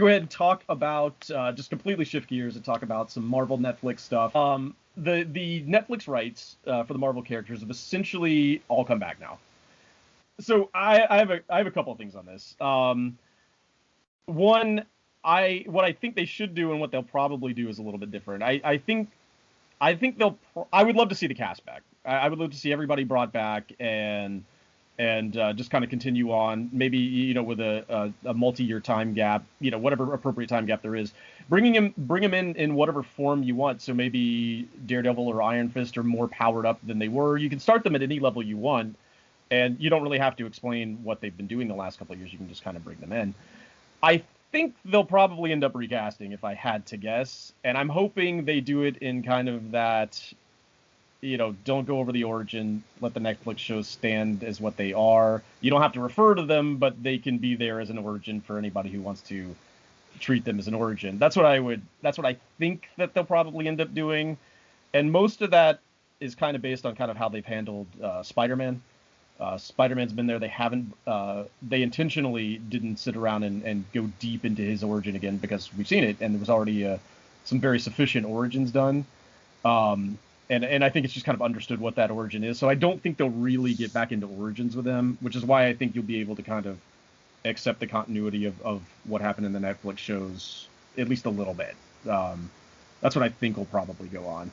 go ahead and talk about, just completely shift gears and talk about some Marvel Netflix stuff. The Netflix rights for the Marvel characters have essentially all come back now. So I have a couple of things on this. One, what I think they should do and what they'll probably do is a little bit different. I think I would love to see the cast back. I would love to see everybody brought back and just kind of continue on, maybe, with a multi-year time gap, whatever appropriate time gap there is. Bring him in whatever form you want. So maybe Daredevil or Iron Fist are more powered up than they were. You can start them at any level you want, and you don't really have to explain what they've been doing the last couple of years. You can just kind of bring them in. I think they'll probably end up recasting, if I had to guess, and I'm hoping they do it in kind of that, don't go over the origin, let the Netflix shows stand as what they are. You don't have to refer to them, but they can be there as an origin for anybody who wants to treat them as an origin. That's what I think that they'll probably end up doing, and most of that is kind of based on kind of how they've handled Spider-Man. Spider-Man's been there. They intentionally didn't sit around and go deep into his origin again, because we've seen it, and there was already some very sufficient origins done. And I think it's just kind of understood what that origin is. So I don't think they'll really get back into origins with them, which is why I think you'll be able to kind of accept the continuity of what happened in the Netflix shows, at least a little bit. That's what I think will probably go on.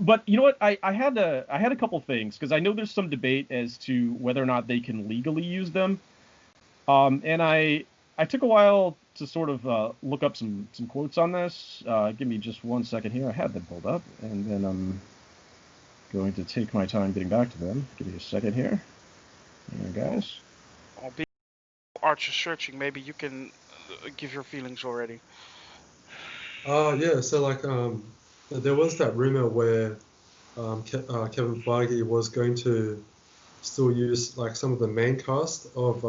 But you know what? I had a couple things, because I know there's some debate as to whether or not they can legally use them. And I took a while to sort of look up some quotes on this. Give me just 1 second here. I had them pulled up, and then I'm going to take my time getting back to them. Give me a second here. There, guys. I'll be Archer searching. Maybe you can give your feelings already. Yeah. So there was that rumor where Kevin Feige was going to still use some of the main cast of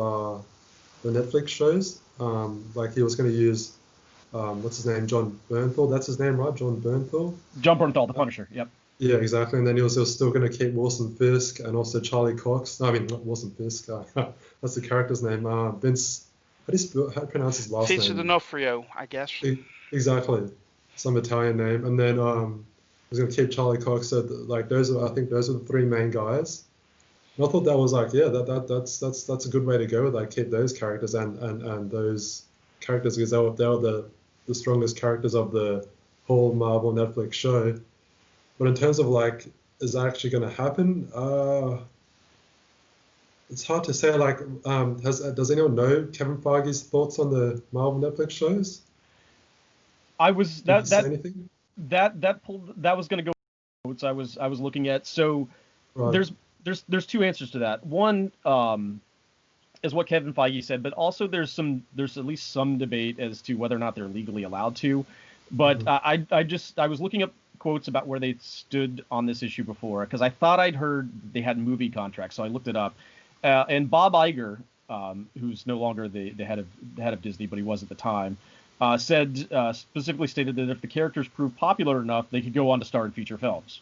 the Netflix shows. He was going to use what's his name, John Bernthal. That's his name, right? John Bernthal. John Bernthal, the Punisher. Yep. Yeah, exactly. And then he was still going to keep Wilson Fisk and also Charlie Cox. No, I mean, not Wilson Fisk. That's the character's name. How do you pronounce his last name? Vincent D'Onofrio, I guess. Exactly. Some Italian name. And then he's going to keep Charlie Cox. So I think those are the three main guys. And I thought that was that's a good way to go with keep those characters and those characters, because they were the strongest characters of the whole Marvel Netflix show. But in terms of is that actually going to happen? It's hard to say. Does anyone know Kevin Feige's thoughts on the Marvel Netflix shows? Did he say anything? That was going to go. I was looking at. So right. There's two answers to that. One is what Kevin Feige said, but also there's at least some debate as to whether or not they're legally allowed to. But mm-hmm. I was looking up quotes about where they stood on this issue before, because I thought I'd heard they had movie contracts, so I looked it up. And Bob Iger, who's no longer the head of Disney, but he was at the time, specifically stated that if the characters proved popular enough, they could go on to star in feature films.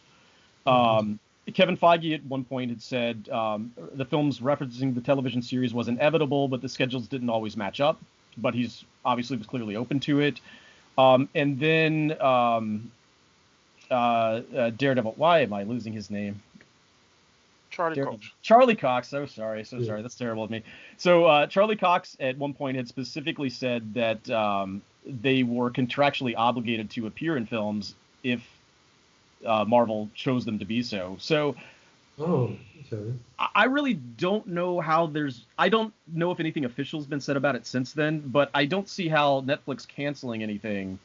Mm-hmm. Kevin Feige at one point had said the films referencing the television series was inevitable, but the schedules didn't always match up. But he's obviously was clearly open to it. And then Daredevil. Why am I losing his name? Charlie Cox. So sorry. That's terrible of me. So Charlie Cox at one point had specifically said that they were contractually obligated to appear in films if Marvel chose them to be so. So okay. I really don't know I don't know if anything official has been said about it since then, but I don't see how Netflix canceling anything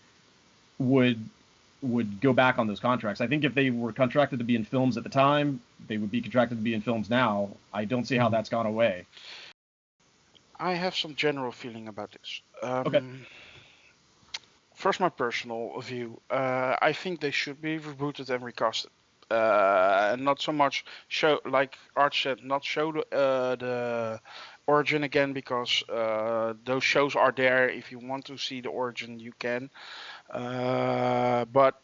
would go back on those contracts. I think if they were contracted to be in films at the time, they would be contracted to be in films now. I don't see how that's gone away. I have some general feeling about this. Okay. First, my personal view. I think they should be rebooted and recasted. And not so much show, like Arch said, not show the origin again, because those shows are there. If you want to see the origin, you can. But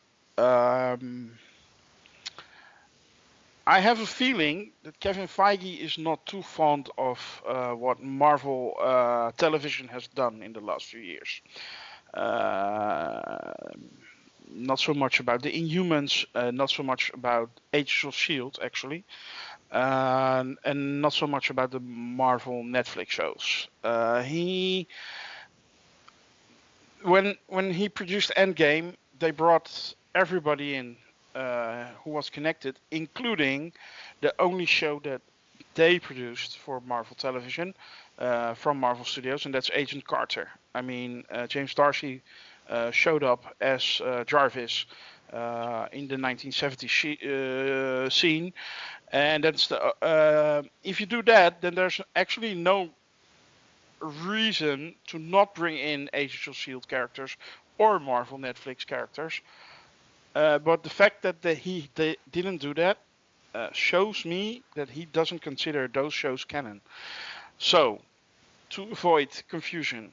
I have a feeling that Kevin Feige is not too fond of what Marvel television has done in the last few years. Uh, Not so much about the Inhumans, not so much about Agents of Shield, actually, and not so much about the Marvel Netflix shows. When he produced Endgame, they brought everybody in who was connected, including the only show that they produced for Marvel Television from Marvel Studios, and that's Agent Carter. I mean, James Darcy showed up as Jarvis in the 1970s scene, and that's the. If you do that, then there's actually no reason to not bring in Agents of Shield characters or Marvel Netflix characters. But the fact that he didn't do that shows me that he doesn't consider those shows canon. So, to avoid confusion,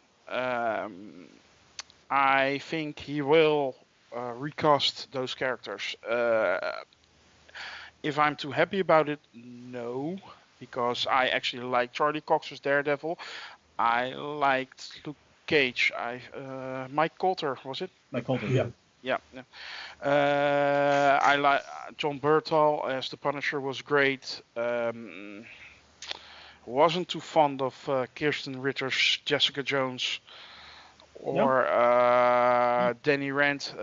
I think he will recast those characters. If I'm too happy about it, no, because I actually like Charlie Cox's Daredevil. I liked Luke Cage. Mike Coulter, was it? Like Coulter, Yeah. Yeah. I like John Bertal as the Punisher was great. Wasn't too fond of Kirsten Ritter's Jessica Jones or Danny Rand.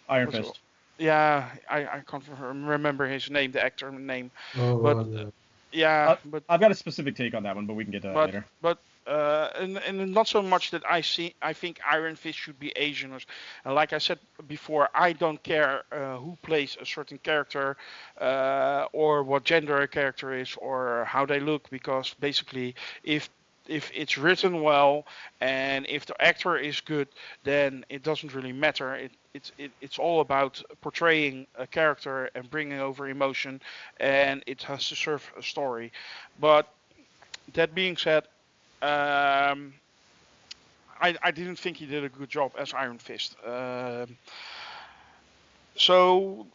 Iron Fist. Yeah, I can't remember his name, the actor name. Oh, but right, yeah. but I've got a specific take on that one, but we can get to that later. But and not so much that I think Iron Fist should be Asian, and like I said before, I don't care who plays a certain character or what gender a character is or how they look, because basically if it's written well and if the actor is good, then it doesn't really matter. It's all about portraying a character and bringing over emotion, and it has to serve a story. But that being said, I didn't think he did a good job as Iron Fist. So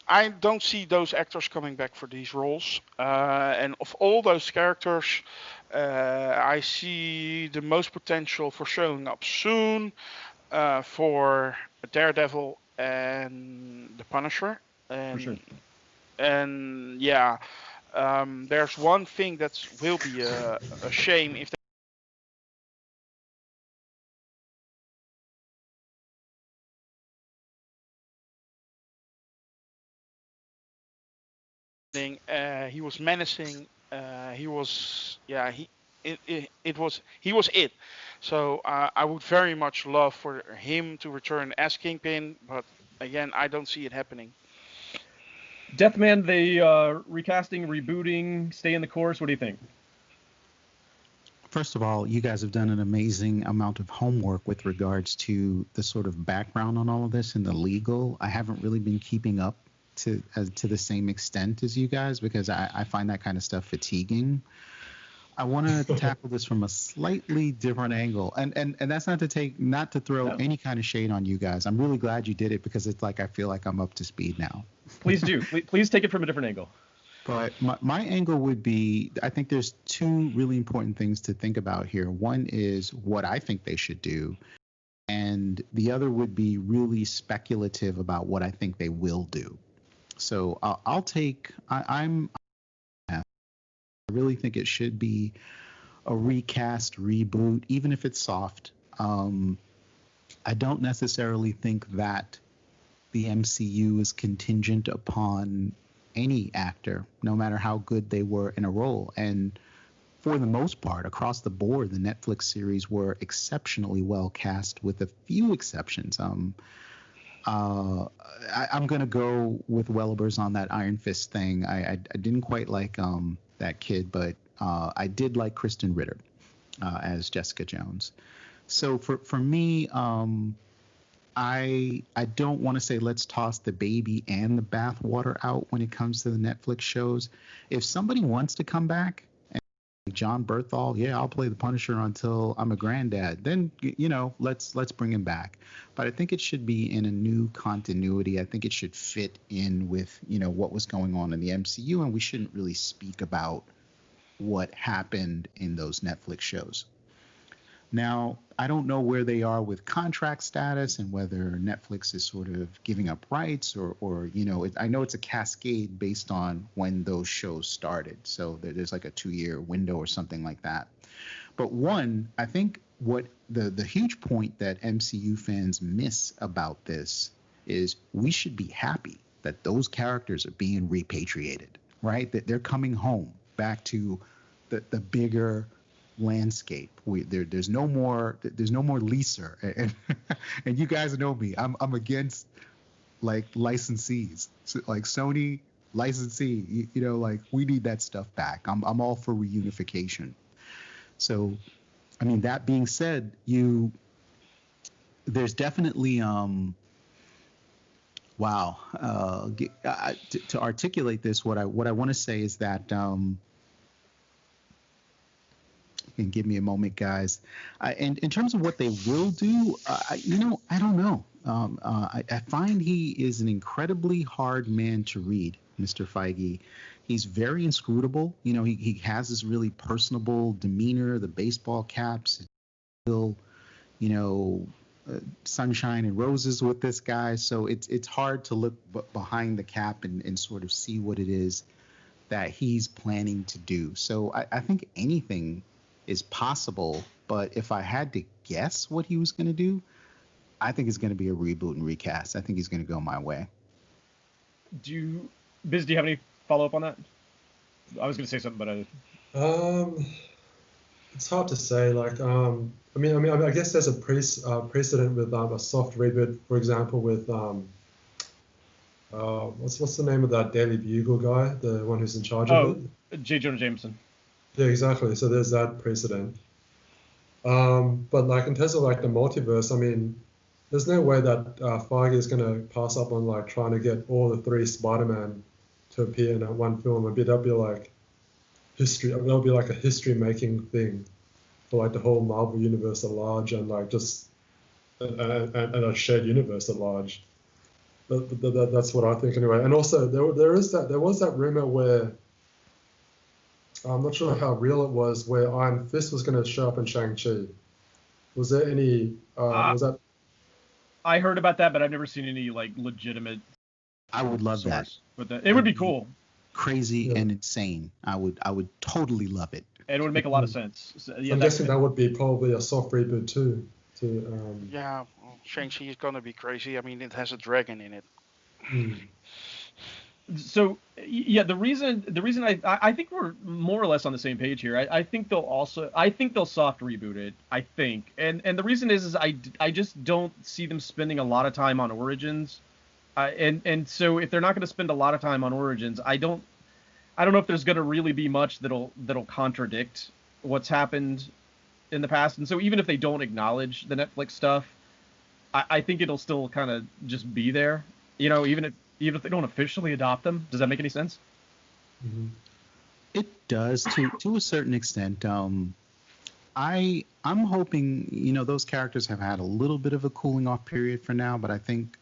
I don't see those actors coming back for these roles. And of all those characters, I see the most potential for showing up soon for Daredevil and the Punisher. And, For sure. And yeah, there's one thing that will be a shame if he was menacing. He was he was it. So I would very much love for him to return as Kingpin, but again, I don't see it happening. Deathman, they recasting, rebooting, stay in the course. What do you think? First of all, you guys have done an amazing amount of homework with regards to the sort of background on all of this and the legal. I haven't really been keeping up to the same extent as you guys, because I find that kind of stuff fatiguing. I want to tackle this from a slightly different angle, and that's not to throw any kind of shade on you guys. I'm really glad you did it, because it's like I feel like I'm up to speed now. Please do. Please take it from a different angle. But my angle would be, I think there's two really important things to think about here. One is what I think they should do, and the other would be really speculative about what I think they will do. So I'll take. I really think it should be a recast, reboot, even if it's soft. I don't necessarily think that the MCU is contingent upon any actor, no matter how good they were in a role. And for the most part, across the board, the Netflix series were exceptionally well cast, with a few exceptions. I'm going to go with Wellibers on that Iron Fist thing. I didn't quite like that kid, but I did like Kristen Ritter as Jessica Jones. So for me, I don't want to say let's toss the baby and the bathwater out when it comes to the Netflix shows. If somebody wants to come back John Berthal, yeah, I'll play the Punisher until I'm a granddad. Then let's bring him back. But I think it should be in a new continuity. I think it should fit in with what was going on in the MCU, and we shouldn't really speak about what happened in those Netflix shows. Now, I don't know where they are with contract status and whether Netflix is sort of giving up rights or I know it's a cascade based on when those shows started. So there's like a 2-year window or something like that. But one, I think what the huge point that MCU fans miss about this is we should be happy that those characters are being repatriated, right? That they're coming home back to the bigger landscape. There's no more Lisa, and you guys know me. I'm against like licensees, so, like Sony licensee. Like we need that stuff back. I'm all for reunification. So, I mean, that being said, there's definitely to articulate this, what I want to say is that and give me a moment, guys. And in terms of what they will do, I don't know. I find he is an incredibly hard man to read, Mr. Feige. He's very inscrutable. He has this really personable demeanor, the baseball caps, still, sunshine and roses with this guy. So it's hard to look behind the cap and sort of see what it is that he's planning to do. So I think anything is possible, but if I had to guess what he was going to do, I think it's going to be a reboot and recast. I think he's going to go my way. Biz, do you have any follow-up on that? I was going to say something, but it's hard to say. Like, I guess there's a precedent with a soft reboot, for example, with what's the name of that Daily Bugle guy, the one who's in charge of it? J. Jonah Jameson. Yeah, exactly. So there's that precedent. But like in terms of like the multiverse, I mean, there's no way that Feige is going to pass up on like trying to get all the 3 Spider-Man to appear in one film. That'll be like history. That'll be like a history-making thing for like the whole Marvel universe at large, and like just and a shared universe at large. That's what I think anyway. And also there was that rumor where, I'm not sure how real it was, where Iron Fist was going to show up in Shang-Chi. Was there any? Was that? I heard about that, but I've never seen any like legitimate. I would love that. But it would be cool. Crazy and insane. I would totally love it. And it would make a lot of sense. So, I'm guessing that would be probably a soft reboot too. Yeah, Shang-Chi is gonna be crazy. I mean, it has a dragon in it. So yeah, the reason I think we're more or less on the same page here. I think they'll soft reboot it. I think, and the reason is I just don't see them spending a lot of time on Origins, and so if they're not going to spend a lot of time on Origins, I don't know if there's going to really be much that'll contradict what's happened in the past. And so even if they don't acknowledge the Netflix stuff, I think it'll still kind of just be there. Even if they don't officially adopt them. Does that make any sense? Mm-hmm. It does to a certain extent. I'm hoping, those characters have had a little bit of a cooling off period for now, but I think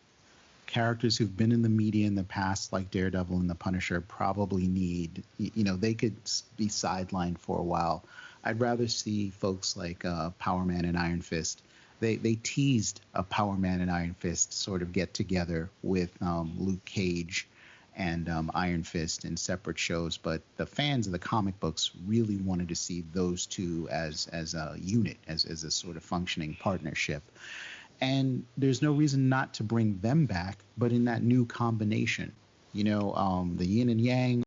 characters who've been in the media in the past, like Daredevil and the Punisher, probably need, they could be sidelined for a while. I'd rather see folks like Power Man and Iron Fist. They teased a Power Man and Iron Fist sort of get together with Luke Cage and Iron Fist in separate shows, but the fans of the comic books really wanted to see those two as a unit, as a sort of functioning partnership. And there's no reason not to bring them back, but in that new combination. The yin and yang